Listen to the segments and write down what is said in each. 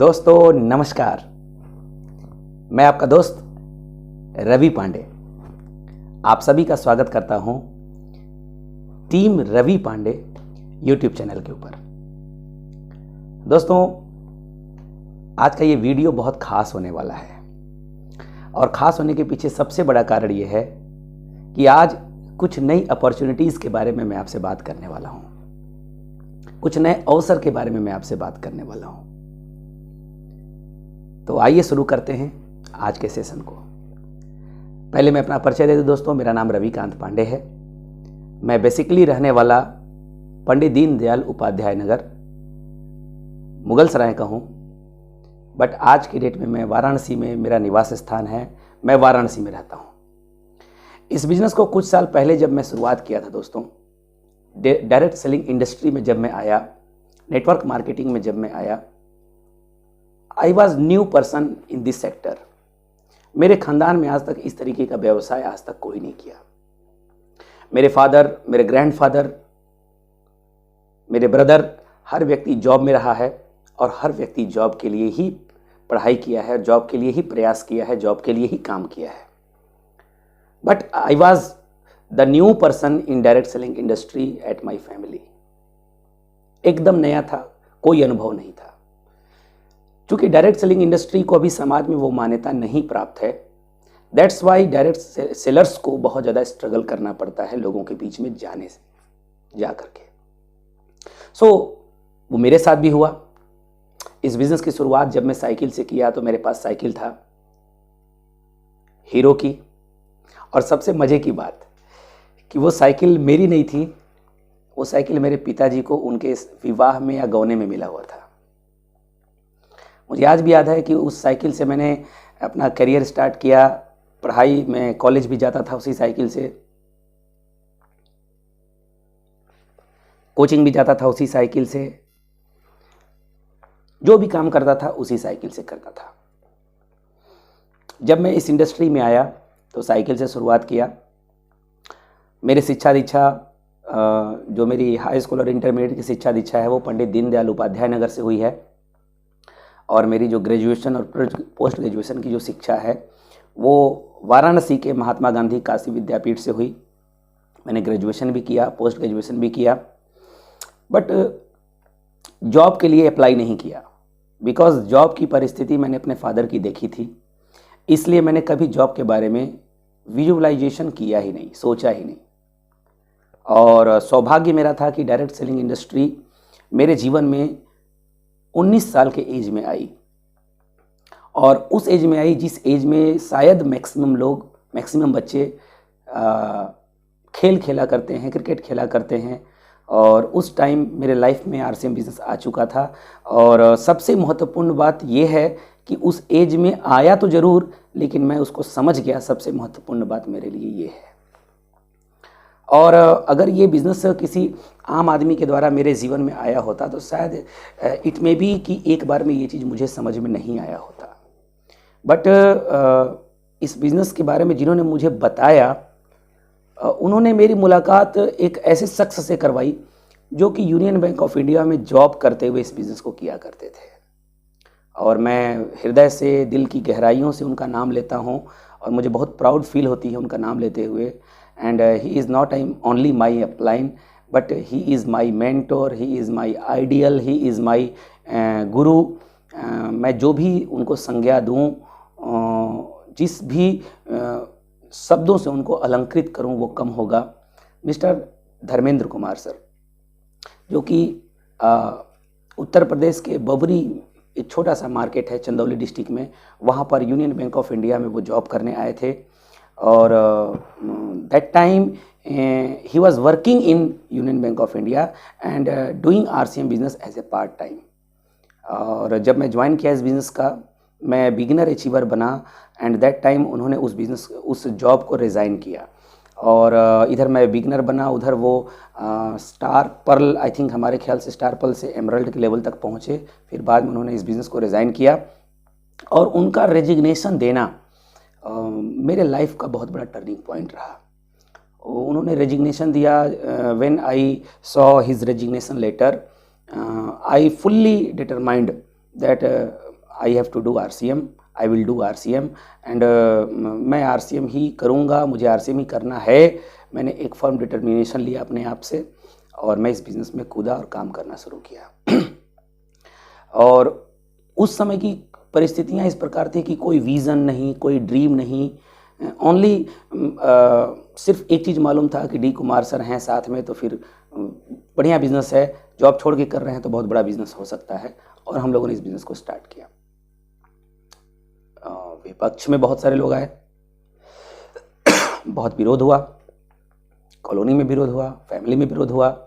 दोस्तों नमस्कार। मैं आपका दोस्त रवि पांडे आप सभी का स्वागत करता हूं team Ravi Pandey YouTube channel के ऊपर। दोस्तों आज का ये वीडियो बहुत खास होने वाला है और खास होने के पीछे सबसे बड़ा कारण ये है कि आज कुछ नई अपॉर्चुनिटीज़ के बारे में मैं आपसे बात करने वाला हूं, कुछ नए अवसर के बारे में मैं आपसे बात करने वाला हूं। तो आइए शुरू करते हैं आज के सेशन को। पहले मैं अपना परिचय दे दूं दोस्तों, मेरा नाम रविकांत पांडे है। मैं बेसिकली रहने वाला पंडित दीनदयाल उपाध्याय नगर मुगल सराय का हूं, बट आज की डेट में मैं वाराणसी में मेरा निवास स्थान है। मैं वाराणसी में रहता हूं। इस बिजनेस को कुछ साल पहले जब मैं शुरुआत किया था दोस्तों, डायरेक्ट सेलिंग इंडस्ट्री में जब मैं आया, नेटवर्क मार्केटिंग में जब मैं आया, I was new person in this sector. मेरे खानदान में आज तक इस तरीके का व्यवसाय आज तक कोई नहीं किया। मेरे फादर, मेरे ग्रैंडफादर, मेरे ब्रदर, हर व्यक्ति जॉब में रहा है और हर व्यक्ति जॉब के लिए ही पढ़ाई किया है, जॉब के लिए ही प्रयास किया है, जॉब के लिए ही काम किया है। But I was the new person in direct selling industry at my family. एकदम नया था, कोई अनुभव नहीं था। चूंकि डायरेक्ट सेलिंग इंडस्ट्री को अभी समाज में वो मान्यता नहीं प्राप्त है, दैट्स वाई डायरेक्ट सेलर्स को बहुत ज़्यादा स्ट्रगल करना पड़ता है लोगों के बीच में जाने से जा करके। सो वो मेरे साथ भी हुआ। इस बिज़नेस की शुरुआत जब मैं साइकिल से किया तो मेरे पास साइकिल था हीरो की, और सबसे मज़े की बात कि वो साइकिल मेरी नहीं थी, वो साइकिल मेरे पिताजी को उनके विवाह में या गौने में मिला हुआ था। मुझे आज भी याद है कि उस साइकिल से मैंने अपना करियर स्टार्ट किया। पढ़ाई में कॉलेज भी जाता था उसी साइकिल से, कोचिंग भी जाता था उसी साइकिल से, जो भी काम करता था उसी साइकिल से करता था। जब मैं इस इंडस्ट्री में आया तो साइकिल से शुरुआत किया। मेरी शिक्षा दीक्षा, जो मेरी हाई स्कूल और इंटरमीडिएट की शिक्षा दीक्षा है वो पंडित दीनदयाल उपाध्याय नगर से हुई है, और मेरी जो ग्रेजुएशन और पोस्ट ग्रेजुएशन की जो शिक्षा है वो वाराणसी के महात्मा गांधी काशी विद्यापीठ से हुई। मैंने ग्रेजुएशन भी किया, पोस्ट ग्रेजुएशन भी किया, बट जॉब के लिए अप्लाई नहीं किया बिकॉज जॉब की परिस्थिति मैंने अपने फादर की देखी थी। इसलिए मैंने कभी जॉब के बारे में विजुअलाइजेशन किया ही नहीं, सोचा ही नहीं। और सौभाग्य मेरा था कि डायरेक्ट सेलिंग इंडस्ट्री मेरे जीवन में 19 साल के एज में आई, और उस एज में आई जिस एज में शायद मैक्सिमम बच्चे खेल खेला करते हैं, क्रिकेट खेला करते हैं। और उस टाइम मेरे लाइफ में आरसीएम बिजनेस आ चुका था। और सबसे महत्वपूर्ण बात यह है कि उस एज में आया तो ज़रूर, लेकिन मैं उसको समझ गया। सबसे महत्वपूर्ण बात मेरे लिए ये है। और अगर ये बिज़नेस किसी आम आदमी के द्वारा मेरे जीवन में आया होता तो शायद इट मे बी कि एक बार में ये चीज़ मुझे समझ में नहीं आया होता। बट इस बिज़नेस के बारे में जिन्होंने मुझे बताया, उन्होंने मेरी मुलाकात एक ऐसे शख्स से करवाई जो कि यूनियन बैंक ऑफ इंडिया में जॉब करते हुए इस बिज़नेस को किया करते थे। और मैं हृदय से, दिल की गहराइयों से उनका नाम लेता हूँ और मुझे बहुत प्राउड फील होती है उनका नाम लेते हुए। And he is not only my upline, but he is my mentor, he is my ideal, he is my guru। मैं जो भी उनको संज्ञा दूँ, जिस भी शब्दों से उनको अलंकृत करूँ वो कम होगा। मिस्टर धर्मेंद्र कुमार सर, जो कि उत्तर प्रदेश के बबरी, एक छोटा सा मार्केट है चंदौली डिस्ट्रिक्ट में, वहाँ पर यूनियन बैंक ऑफ इंडिया में वो जॉब करने आए थे। और that time he was working in Union Bank of India and doing RCM business as a part time. और जब मैं ज्वाइन किया इस बिज़नेस का, मैं बिगिनर अचीवर बना एंड दैट टाइम उन्होंने उस जॉब को रिज़ाइन किया। और इधर मैं बिगिनर बना, उधर वो स्टार पर्ल, आई थिंक हमारे ख्याल से स्टार पर्ल से एमरल्ड के लेवल तक पहुँचे। फिर बाद में उन्होंने इस बिज़नेस को रिज़ाइन किया और उनका रेजिग्नेशन देना मेरे लाइफ का बहुत बड़ा टर्निंग पॉइंट रहा। उन्होंने रेजिग्नेशन दिया। When I saw his resignation letter, I fully determined that I have to do RCM, I will do RCM and मैं RCM ही करूँगा, मुझे RCM ही करना है। मैंने एक फर्म डिटर्मिनेशन लिया अपने आप से और मैं इस बिज़नेस में कूदा और काम करना शुरू किया। और उस समय की परिस्थितियाँ इस प्रकार थी कि कोई विज़न नहीं, कोई ड्रीम नहीं, ओनली सिर्फ एक चीज़ मालूम था कि डी कुमार सर हैं साथ में तो फिर बढ़िया बिजनेस है, जॉब छोड़ के कर रहे हैं तो बहुत बड़ा बिजनेस हो सकता है। और हम लोगों ने इस बिज़नेस को स्टार्ट किया। विपक्ष में बहुत सारे लोग आए, बहुत विरोध हुआ, कॉलोनी में विरोध हुआ, फैमिली में विरोध हुआ।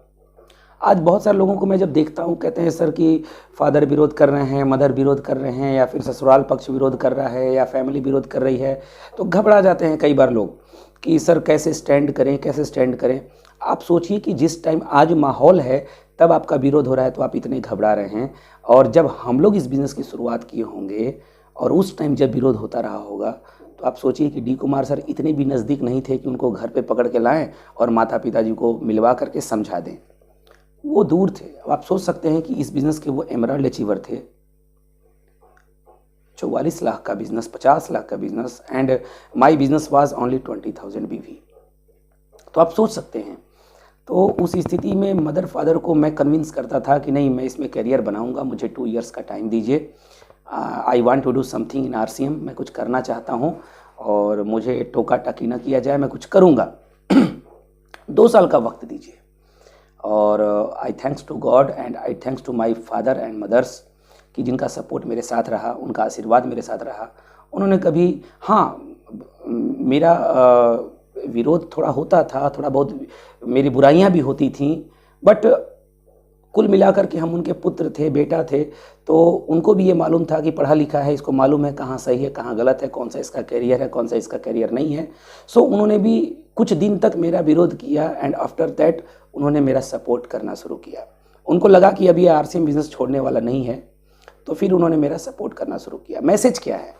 आज बहुत सारे लोगों को मैं जब देखता हूँ कहते हैं सर कि फादर विरोध कर रहे हैं, मदर विरोध कर रहे हैं, या फिर ससुराल पक्ष विरोध कर रहा है, या फैमिली विरोध कर रही है, तो घबरा जाते हैं कई बार लोग कि सर कैसे स्टैंड करें, कैसे स्टैंड करें। आप सोचिए कि जिस टाइम आज माहौल है तब आपका विरोध हो रहा है तो आप इतने घबरा रहे हैं, और जब हम लोग इस बिज़नेस की शुरुआत किए होंगे और उस टाइम जब विरोध होता रहा होगा तो आप सोचिए कि डी कुमार सर इतने भी नज़दीक नहीं थे कि उनको घर पे पकड़ के लाएं और माता पिताजी को मिलवा करके समझा दें। वो दूर थे। अब आप सोच सकते हैं कि इस बिज़नेस के वो एमराल्ड अचीवर थे। 44 लाख का बिज़नेस, 50 लाख का business, and my business was only 20,000 BV। तो आप सोच सकते हैं। तो उस स्थिति में मदर फादर को मैं कन्विंस करता था कि नहीं, मैं इसमें करियर बनाऊंगा, मुझे 2 इयर्स का टाइम दीजिए, I want to do something in RCM, मैं कुछ करना चाहता हूं और मुझे टोका टाकी ना किया जाए, मैं कुछ करूंगा। 2 साल का वक्त दीजिए। और I thanks to God and I thanks to my father and mothers कि जिनका सपोर्ट मेरे साथ रहा, उनका आशीर्वाद मेरे साथ रहा। उन्होंने कभी, हाँ मेरा विरोध थोड़ा होता था, थोड़ा बहुत मेरी बुराइयां भी होती थीं, बट कुल मिलाकर के हम उनके पुत्र थे, बेटा थे, तो उनको भी ये मालूम था कि पढ़ा लिखा है, इसको मालूम है कहाँ सही है कहाँ गलत है, कौन सा इसका करियर है कौन सा इसका करियर नहीं है। सो उन्होंने भी कुछ दिन तक मेरा विरोध किया एंड आफ्टर दैट उन्होंने मेरा सपोर्ट करना शुरू किया। उनको लगा कि अब ये RCM बिज़नेस छोड़ने वाला नहीं है, तो फिर उन्होंने मेरा सपोर्ट करना शुरू किया। मैसेज क्या है?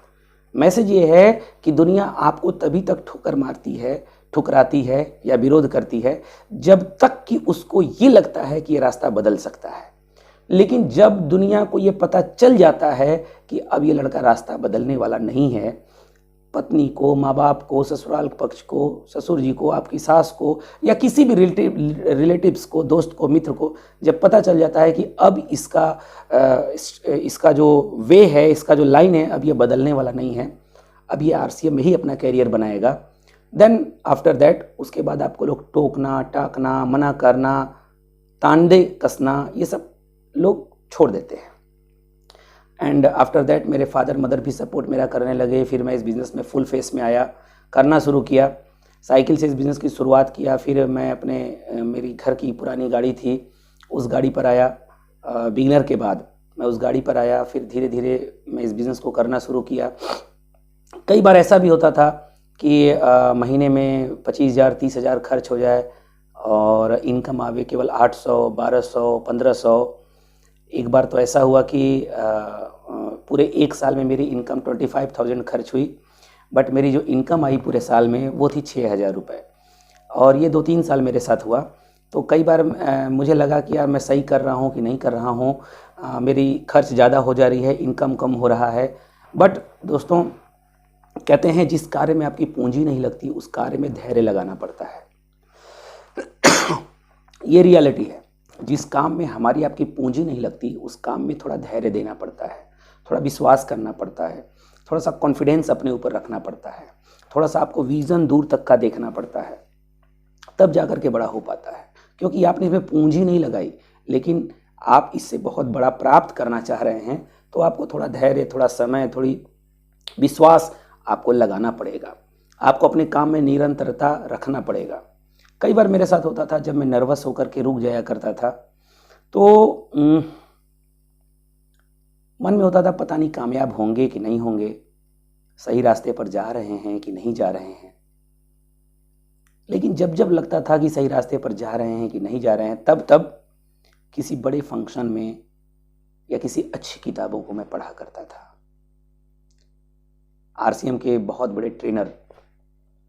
मैसेज ये है कि दुनिया आपको तभी तक ठोकर मारती है, ठुकराती है या विरोध करती है जब तक कि उसको ये लगता है कि ये रास्ता बदल सकता है। लेकिन जब दुनिया को ये पता चल जाता है कि अब ये लड़का रास्ता बदलने वाला नहीं है, पत्नी को, माँ बाप को, ससुराल पक्ष को, ससुर जी को, आपकी सास को, या किसी भी रिलेटिव्स को, दोस्त को, मित्र को जब पता चल जाता है कि अब इसका जो वे है, इसका जो लाइन है, अब ये बदलने वाला नहीं है, अब ये RCM में ही अपना कैरियर बनाएगा, देन आफ्टर दैट उसके बाद आपको लोग टोकना, टाकना, मना करना, तांडे कसना, ये सब लोग छोड़ देते हैं। एंड आफ्टर दैट मेरे फादर मदर भी सपोर्ट मेरा करने लगे। फिर मैं इस बिज़नेस में फुल फेस में आया, करना शुरू किया। साइकिल से इस बिज़नेस की शुरुआत किया। फिर मैं अपने मेरी घर की पुरानी गाड़ी थी उस गाड़ी पर आया। बिगिनर के बाद मैं उस गाड़ी पर आया। फिर धीरे धीरे मैं इस बिज़नेस को करना शुरू किया। कई बार ऐसा भी होता था कि महीने में 25,000 30,000 खर्च हो जाए और इनकम आवे केवल 800 1200 1500। एक बार तो ऐसा हुआ कि पूरे 1 साल में मेरी इनकम 25,000 खर्च हुई, बट मेरी जो इनकम आई पूरे साल में वो थी 6,000 रुपये। और ये 2-3 साल मेरे साथ हुआ। तो कई बार मुझे लगा कि यार मैं सही कर रहा हूँ कि नहीं कर रहा हूँ, मेरी खर्च ज़्यादा हो जा रही है, इनकम कम हो रहा है। बट दोस्तों कहते हैं जिस कार्य में आपकी पूंजी नहीं लगती उस कार्य में धैर्य लगाना पड़ता है। ये रियलिटी है। जिस काम में हमारी आपकी पूंजी नहीं लगती उस काम में थोड़ा धैर्य देना पड़ता है, थोड़ा विश्वास करना पड़ता है, थोड़ा सा कॉन्फिडेंस अपने ऊपर रखना पड़ता है, थोड़ा सा आपको विज़न दूर तक का देखना पड़ता है, तब जा कर के बड़ा हो पाता है। क्योंकि आपने इसमें पूंजी नहीं लगाई लेकिन आप इससे बहुत बड़ा प्राप्त करना चाह रहे हैं, तो आपको थोड़ा धैर्य, थोड़ा समय, थोड़ी विश्वास आपको लगाना पड़ेगा। आपको अपने काम में निरंतरता रखना पड़ेगा। कई बार मेरे साथ होता था जब मैं नर्वस होकर के रुक जाया करता था तो मन में होता था पता नहीं कामयाब होंगे कि नहीं होंगे, सही रास्ते पर जा रहे हैं कि नहीं जा रहे हैं। लेकिन जब जब लगता था कि सही रास्ते पर जा रहे हैं कि नहीं जा रहे हैं, तब तब किसी बड़े फंक्शन में या किसी अच्छी किताबों को मैं पढ़ा करता था। RCM के बहुत बड़े ट्रेनर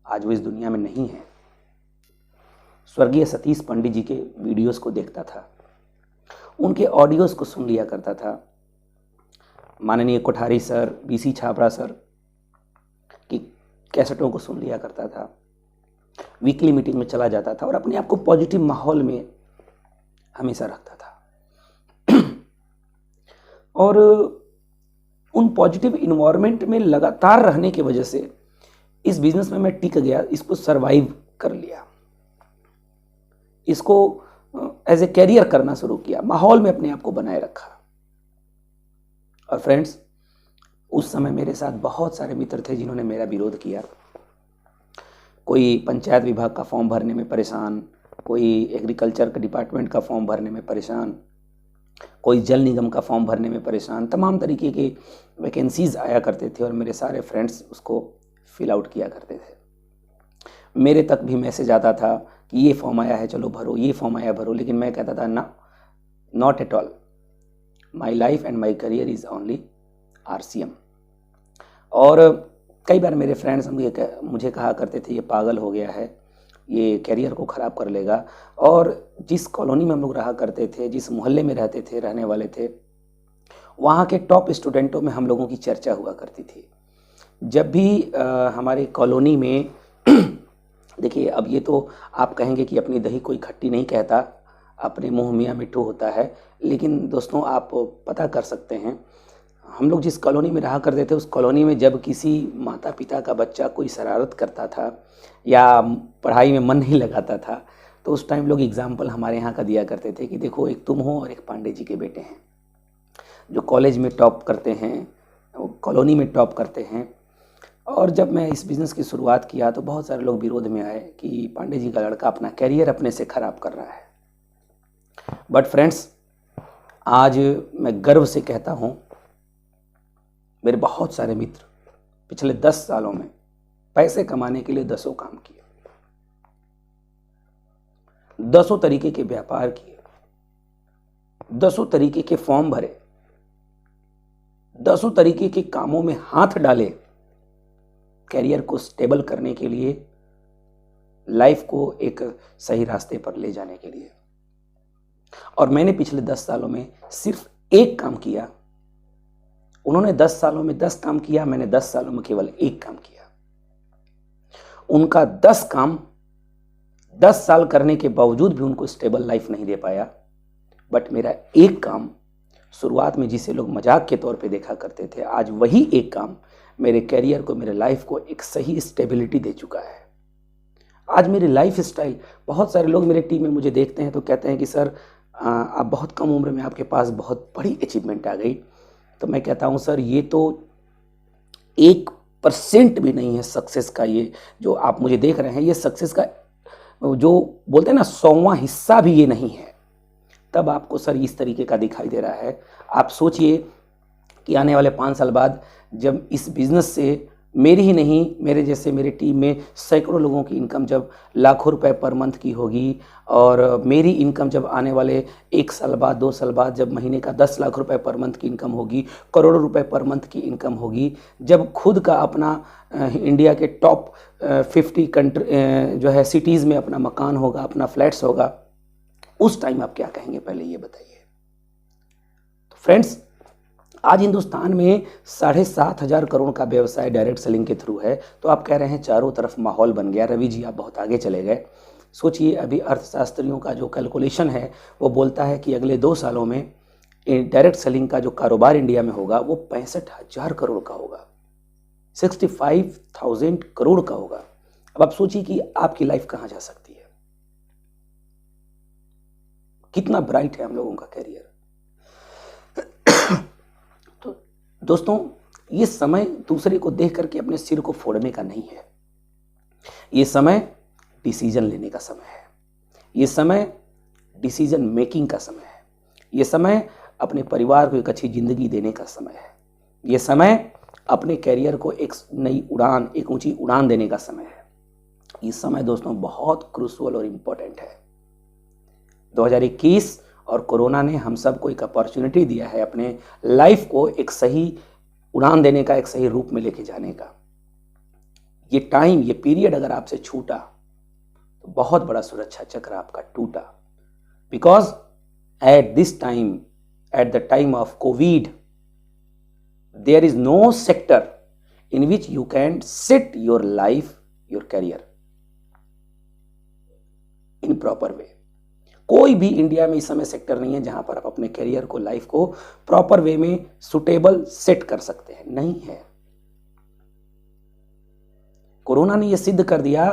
आज वो इस दुनिया में नहीं हैं। स्वर्गीय सतीश पंडित जी के वीडियोस को देखता था, उनके ऑडियोस को सुन लिया करता था। माननीय Kothari sir, BC Chhabra sir की कैसेटों को सुन लिया करता था, वीकली मीटिंग में चला जाता था और अपने आप को पॉजिटिव माहौल में हमेशा रखता था। और उन पॉजिटिव इन्वायरमेंट में लगातार रहने की वजह से इस बिजनेस में मैं टिक गया, इसको सरवाइव कर लिया, इसको एज ए कैरियर करना शुरू किया, माहौल में अपने आप को बनाए रखा। और फ्रेंड्स, उस समय मेरे साथ बहुत सारे मित्र थे जिन्होंने मेरा विरोध किया। कोई पंचायत विभाग का फॉर्म भरने में परेशान, कोई एग्रीकल्चर के डिपार्टमेंट का फॉर्म भरने में परेशान, कोई जल निगम का फॉर्म भरने में परेशान। तमाम तरीके के वैकेंसीज आया करते थे और मेरे सारे फ्रेंड्स उसको फिल आउट किया करते थे। मेरे तक भी मैसेज आता था कि ये फॉर्म आया है, चलो भरो, ये फॉर्म आया भरो, लेकिन मैं कहता था ना, not at all, my life and my career is only RCM। और कई बार मेरे फ्रेंड्स मुझे कहा करते थे ये पागल हो गया है, ये कैरियर को ख़राब कर लेगा। और जिस कॉलोनी में हम लोग रहा करते थे, जिस मोहल्ले में रहने वाले थे, वहाँ के टॉप स्टूडेंटों में हम लोगों की चर्चा हुआ करती थी। जब भी हमारे कॉलोनी में देखिए, अब ये तो आप कहेंगे कि अपनी दही कोई खट्टी नहीं कहता, अपने मुँह मियाँ मिट्ठू होता है, लेकिन दोस्तों आप पता कर सकते हैं, हम लोग जिस कॉलोनी में रहा करते थे उस कॉलोनी में जब किसी माता पिता का बच्चा कोई शरारत करता था या पढ़ाई में मन नहीं लगाता था, तो उस टाइम लोग एग्जाम्पल हमारे यहाँ का दिया करते थे कि देखो, एक तुम हो और एक पांडे जी के बेटे हैं जो कॉलेज में टॉप करते हैं, कॉलोनी में टॉप करते हैं। और जब मैं इस बिज़नेस की शुरुआत किया तो बहुत सारे लोग विरोध में आए कि पांडे जी का लड़का अपना कैरियर अपने से ख़राब कर रहा है। बट फ्रेंड्स, आज मैं गर्व से कहता हूँ, मेरे बहुत सारे मित्र पिछले 10 सालों में पैसे कमाने के लिए 10 काम किए, 10 तरीके के व्यापार किए, 10 तरीके के फॉर्म भरे, 10 तरीके के कामों में हाथ डाले, कैरियर को स्टेबल करने के लिए, लाइफ को एक सही रास्ते पर ले जाने के लिए। और मैंने पिछले 10 सालों में सिर्फ एक काम किया। उन्होंने 10 सालों में 10 काम किया, मैंने 10 सालों में केवल एक काम किया। उनका 10 काम 10 साल करने के बावजूद भी उनको स्टेबल लाइफ नहीं दे पाया, बट मेरा एक काम, शुरुआत में जिसे लोग मजाक के तौर पे देखा करते थे, आज वही एक काम मेरे कैरियर को, मेरे लाइफ को एक सही स्टेबिलिटी दे चुका है। आज मेरी लाइफ स्टाइल, बहुत सारे लोग मेरे टीम में मुझे देखते हैं तो कहते हैं कि सर, आप बहुत कम उम्र में आपके पास बहुत बड़ी अचीवमेंट आ गई। तो मैं कहता हूं, सर, ये तो 1% भी नहीं है सक्सेस का। ये जो आप मुझे देख रहे हैं, ये सक्सेस का जो बोलते हैं ना 100वां हिस्सा भी ये नहीं है। तब आपको सर इस तरीके का दिखाई दे रहा है। आप सोचिए कि आने वाले 5 साल बाद जब इस बिज़नेस से मेरी ही नहीं, मेरे जैसे मेरे टीम में सैकड़ों लोगों की इनकम जब लाखों रुपए पर मंथ की होगी, और मेरी इनकम जब आने वाले 1 साल बाद, 2 साल बाद जब महीने का 10 लाख रुपए पर मंथ की इनकम होगी, करोड़ों रुपए पर मंथ की इनकम होगी, जब खुद का अपना इंडिया के टॉप 50 कंट्री जो है सिटीज़ में अपना मकान होगा, अपना फ्लैट्स होगा, उस टाइम आप क्या कहेंगे, पहले ये बताइए। तो फ्रेंड्स, आज हिंदुस्तान में 7,500 करोड़ का व्यवसाय डायरेक्ट सेलिंग के थ्रू है। तो आप कह रहे हैं चारों तरफ माहौल बन गया। रवि जी, आप बहुत आगे चले गए। सोचिए, अभी अर्थशास्त्रियों का जो कैलकुलेशन है वो बोलता है कि अगले 2 सालों में डायरेक्ट सेलिंग का जो कारोबार इंडिया में होगा वो 65,000 करोड़ का होगा, 65,000 करोड़ का होगा। अब आप सोचिए कि आपकी लाइफ कहाँ जा सकती है, कितना ब्राइट है हम लोगों का कैरियर। तो दोस्तों, ये समय दूसरे को देख करके अपने सिर को फोड़ने का नहीं है। ये समय डिसीजन लेने का समय है। ये समय डिसीजन मेकिंग का समय है। ये समय अपने परिवार को एक अच्छी जिंदगी देने का समय है। ये समय अपने कैरियर को एक नई उड़ान, एक ऊंची उड़ान देने का समय है। ये समय दोस्तों बहुत क्रूशियल और इम्पोर्टेंट है। 2021 और कोरोना ने हम सबको एक अपॉर्चुनिटी दिया है अपने लाइफ को एक सही उड़ान देने का, एक सही रूप में लेके जाने का। ये टाइम, ये पीरियड अगर आपसे छूटा तो बहुत बड़ा सुरक्षा चक्र आपका टूटा। Because at this time, at the time of Covid, there is no sector in which you can set your life, your career in proper way. कोई भी इंडिया में इस समय सेक्टर नहीं है जहां पर आप अपने करियर को, लाइफ को प्रॉपर वे में सुटेबल सेट कर सकते हैं, नहीं है। कोरोना ने यह सिद्ध कर दिया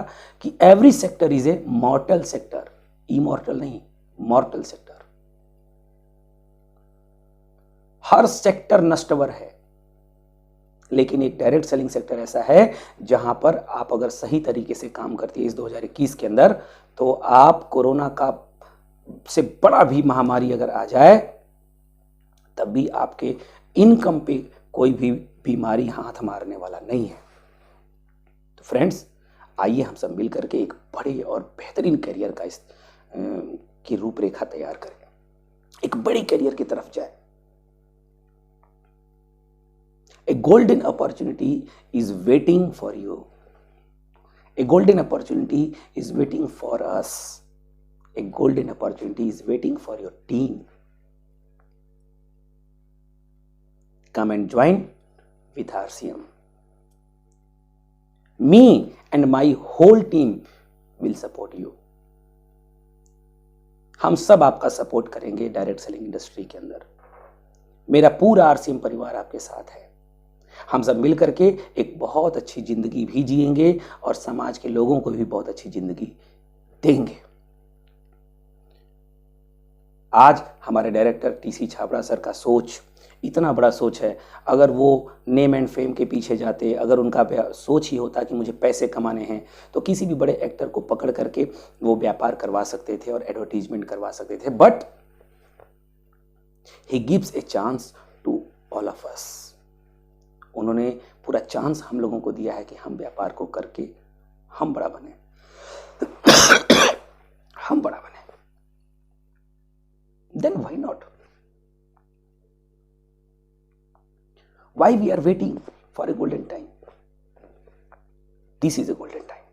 कि every sector is a मॉर्टल sector, immortal नहीं, मॉर्टल सेक्टर। हर सेक्टर नश्वर है, लेकिन एक डायरेक्ट सेलिंग सेक्टर ऐसा है जहां पर आप अगर सही तरीके से काम करती है इस 2021 के अंदर, तो आप कोरोना का से बड़ा भी महामारी अगर आ जाए तब भी आपके इनकम पे कोई भी बीमारी हाथ मारने वाला नहीं है। तो फ्रेंड्स, आइए हम सब मिलकर के एक बड़े और बेहतरीन करियर का की रूपरेखा तैयार करें, एक बड़ी करियर की तरफ जाए। A golden opportunity is waiting for you. A golden opportunity is waiting for us. A golden opportunity is waiting for your team. Come and join with RCM. Me and my whole team will support you. हम सब आपका support करेंगे direct selling industry के अंदर। मेरा पूरा RCM परिवार आपके साथ है। हम सब मिलकर के एक बहुत अच्छी जिंदगी भी जिएंगे और समाज के लोगों को भी बहुत अच्छी जिंदगी देंगे। आज हमारे डायरेक्टर टीसी छाबड़ा सर का सोच इतना बड़ा सोच है। अगर वो नेम एंड फेम के पीछे जाते, अगर उनका सोच ही होता कि मुझे पैसे कमाने हैं, तो किसी भी बड़े एक्टर को पकड़ करके वो व्यापार करवा सकते थे और एडवर्टीजमेंट करवा सकते थे। But he gives a chance to all of us. उन्होंने पूरा चांस हम लोगों को दिया है कि हम व्यापार को करके हम बड़ा बने हम बड़ा बने। Then why not? Why we are waiting for a golden time? This is a golden time.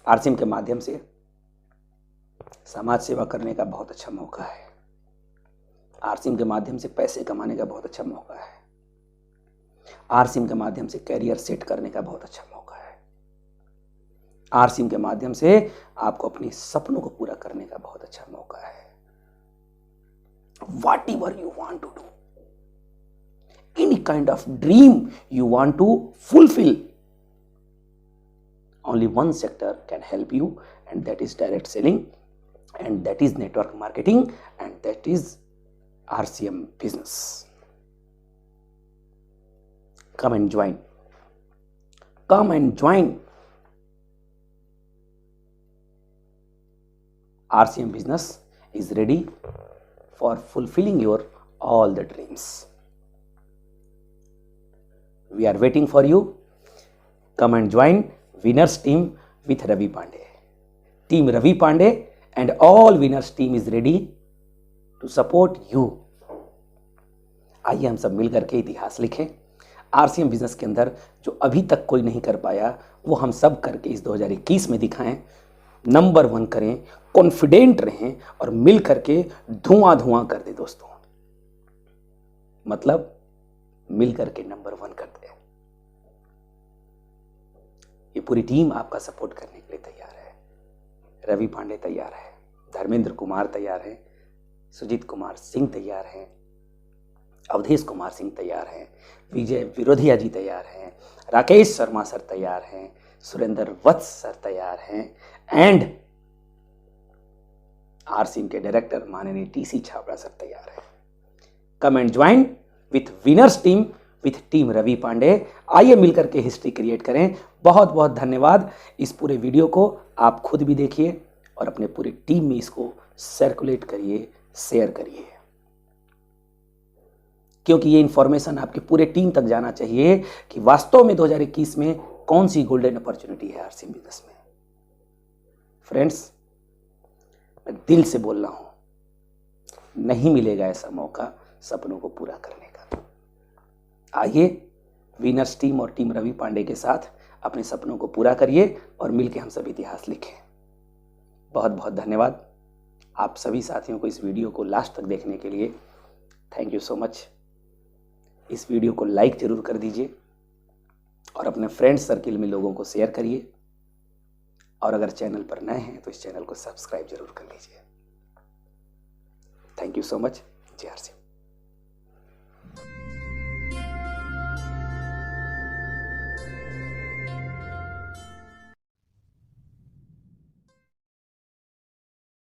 RCM के माध्यम से समाज सेवा करने का बहुत अच्छा मौका है। RCM के माध्यम से पैसे कमाने का बहुत अच्छा मौका है। RCM के माध्यम से कैरियर सेट करने का बहुत अच्छा मौका है। RCM के माध्यम से आपको अपने सपनों को पूरा करने का बहुत अच्छा मौका है। Whatever you want to do, any kind of dream you want to fulfill, only one sector can help you, and that is direct selling, and that is network marketing, and that is RCM business. Come and join. Come and join. RCM business is ready for fulfilling your all the dreams. We are waiting for you. Come and join Winners team with Ravi Pandey. Team Ravi Pandey and all Winners team is ready to support you. आइए हम सब मिलकर के इतिहास लिखें। RCM business के अंदर जो अभी तक कोई नहीं कर पाया वो हम सब करके इस 2021 में दिखाएं। नंबर 1 करें, कॉन्फिडेंट रहें और मिल करके धुआं धुआं कर दे दोस्तों। मतलब मिल करके नंबर 1 करते हैं। ये पूरी टीम आपका सपोर्ट करने के लिए तैयार है। रवि पांडे तैयार है, धर्मेंद्र कुमार तैयार है, सुजीत कुमार सिंह तैयार हैं, अवधेश कुमार सिंह तैयार हैं, विजय विरोधिया जी तैयार हैं, राकेश शर्मा सर तैयार हैं, सुरेंद्र वत्स सर तैयार हैं एंड RCM के डायरेक्टर माननीय TC छाबड़ा सर तैयार हैं। Come and join with winners team with team Ravi Pandey. आइए मिलकर के हिस्ट्री क्रिएट करें। बहुत बहुत धन्यवाद। इस पूरे वीडियो को आप खुद भी देखिए और अपने पूरी टीम में इसको सर्कुलेट करिए, शेयर करिए, क्योंकि ये इंफॉर्मेशन आपके पूरे टीम तक जाना चाहिए कि वास्तव में 2021 में कौन सी गोल्डन अपॉर्चुनिटी है RCM बिजनेस में। फ्रेंड्स, मैं दिल से बोल रहा हूं, नहीं मिलेगा ऐसा मौका सपनों को पूरा करने का। आइए विनर्स टीम और टीम रवि पांडे के साथ अपने सपनों को पूरा करिए और मिलकर हम सब इतिहास लिखें। बहुत बहुत धन्यवाद आप सभी साथियों को इस वीडियो को लास्ट तक देखने के लिए। Thank you so much. इस वीडियो को लाइक ज़रूर कर दीजिए और अपने फ्रेंड्स सर्किल में लोगों को शेयर करिए, और अगर चैनल पर नए हैं तो इस चैनल को सब्सक्राइब जरूर कर लीजिए। Thank you so much. जय आर सी।